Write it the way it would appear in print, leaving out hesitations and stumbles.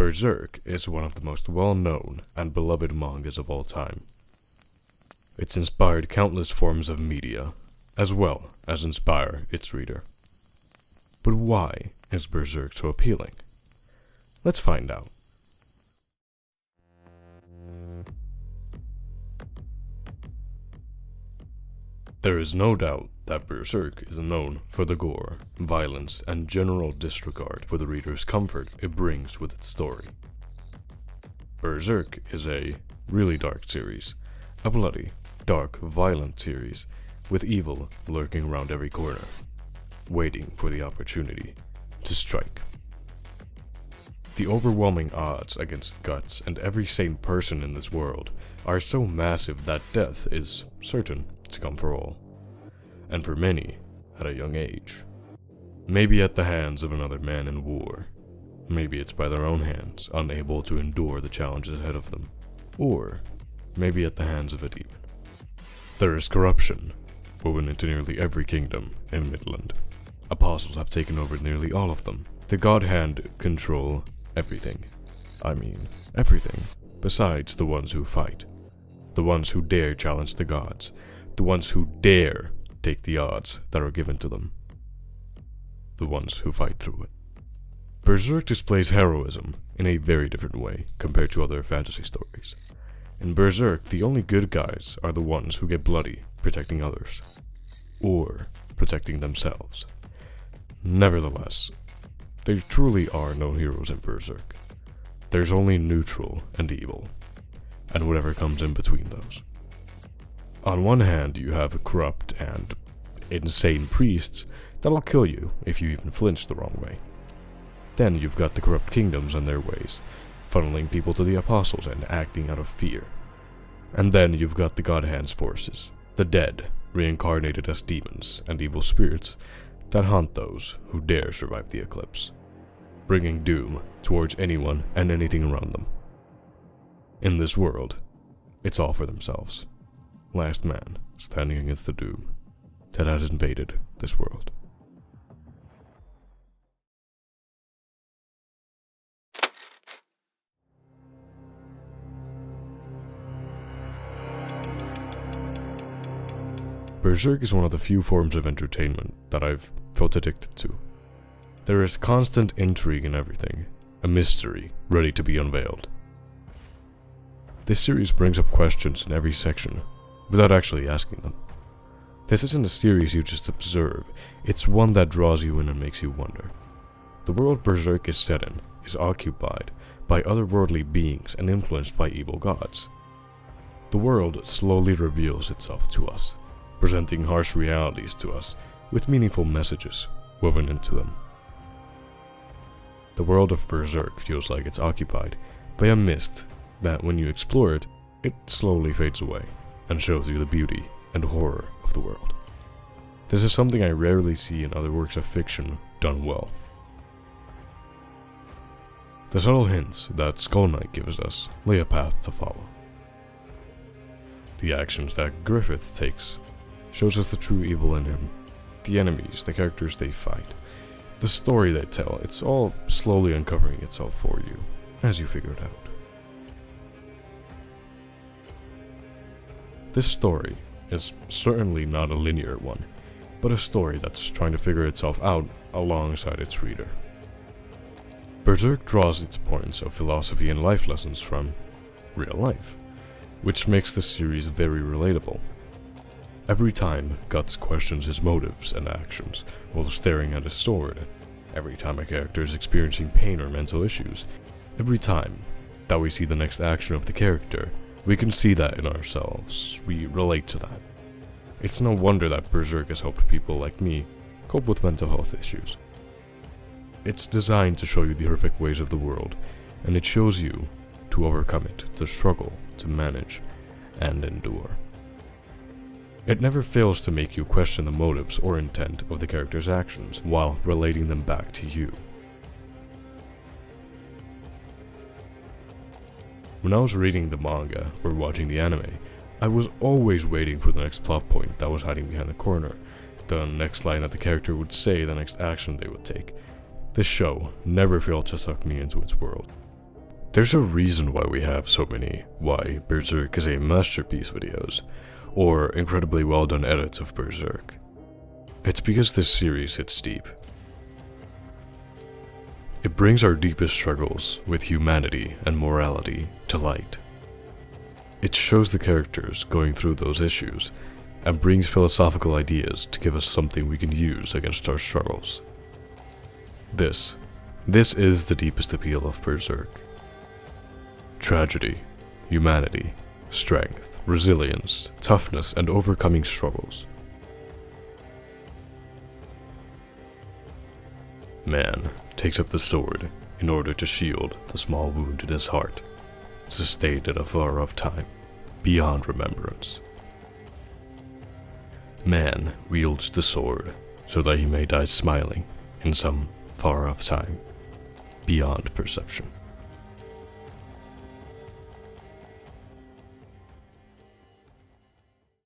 Berserk is one of the most well-known and beloved mangas of all time. It's inspired countless forms of media, as well as inspire its reader. But why is Berserk so appealing? Let's find out. There is no doubt that Berserk is known for the gore, violence, and general disregard for the reader's comfort it brings with its story. Berserk is a really dark series, a bloody, dark, violent series, with evil lurking around every corner, waiting for the opportunity to strike. The overwhelming odds against Guts and every sane person in this world are so massive that death is certain to come for all, and for many at a young age. Maybe at the hands of another man in war, maybe it's by their own hands, unable to endure the challenges ahead of them, or maybe at the hands of a demon. There is corruption woven into nearly every kingdom in Midland. Apostles have taken over nearly all of them. The God Hand control everything. I mean, everything, besides the ones who fight. The ones who dare challenge the gods. The ones who dare take the odds that are given to them. The ones who fight through it. Berserk displays heroism in a very different way compared to other fantasy stories. In Berserk, the only good guys are the ones who get bloody protecting others, or protecting themselves. Nevertheless, there truly are no heroes in Berserk. There's only neutral and evil, and whatever comes in between those. On one hand, you have corrupt and insane priests that'll kill you if you even flinch the wrong way. Then you've got the corrupt kingdoms and their ways, funneling people to the apostles and acting out of fear. And then you've got the God Hand's forces, the dead, reincarnated as demons and evil spirits that haunt those who dare survive the eclipse, bringing doom towards anyone and anything around them. In this world, it's all for themselves. Last man standing against the doom that has invaded this world. Berserk is one of the few forms of entertainment that I've felt addicted to. There is constant intrigue in everything, a mystery ready to be unveiled. This series brings up questions in every section, without actually asking them. This isn't a series you just observe, it's one that draws you in and makes you wonder. The world Berserk is set in is occupied by otherworldly beings and influenced by evil gods. The world slowly reveals itself to us, presenting harsh realities to us with meaningful messages woven into them. The world of Berserk feels like it's occupied by a mist that, when you explore it, it slowly fades away and shows you the beauty and horror of the world. This is something I rarely see in other works of fiction done well. The subtle hints that Skull Knight gives us lay a path to follow. The actions that Griffith takes shows us the true evil in him, the enemies, the characters they fight, the story they tell. It's all slowly uncovering itself for you as you figure it out. This story is certainly not a linear one, but a story that's trying to figure itself out alongside its reader. Berserk draws its points of philosophy and life lessons from real life, which makes the series very relatable. Every time Guts questions his motives and actions while staring at his sword, every time a character is experiencing pain or mental issues, every time that we see the next action of the character, we can see that in ourselves. We relate to that. It's no wonder that Berserk has helped people like me cope with mental health issues. It's designed to show you the horrific ways of the world, and it shows you to overcome it, to struggle, to manage, and endure. It never fails to make you question the motives or intent of the character's actions while relating them back to you. When I was reading the manga or watching the anime, I was always waiting for the next plot point that was hiding behind the corner, the next line that the character would say, the next action they would take. This show never failed to suck me into its world. There's a reason why we have so many Why Berserk is a Masterpiece videos, or incredibly well done edits of Berserk. It's because this series hits deep. It brings our deepest struggles with humanity and morality to light. It shows the characters going through those issues, and brings philosophical ideas to give us something we can use against our struggles. This is the deepest appeal of Berserk. Tragedy, humanity, strength, resilience, toughness, and overcoming struggles. Man takes up the sword in order to shield the small wound in his heart, sustained in a far-off time, beyond remembrance. Man wields the sword so that he may die smiling in some far-off time, beyond perception.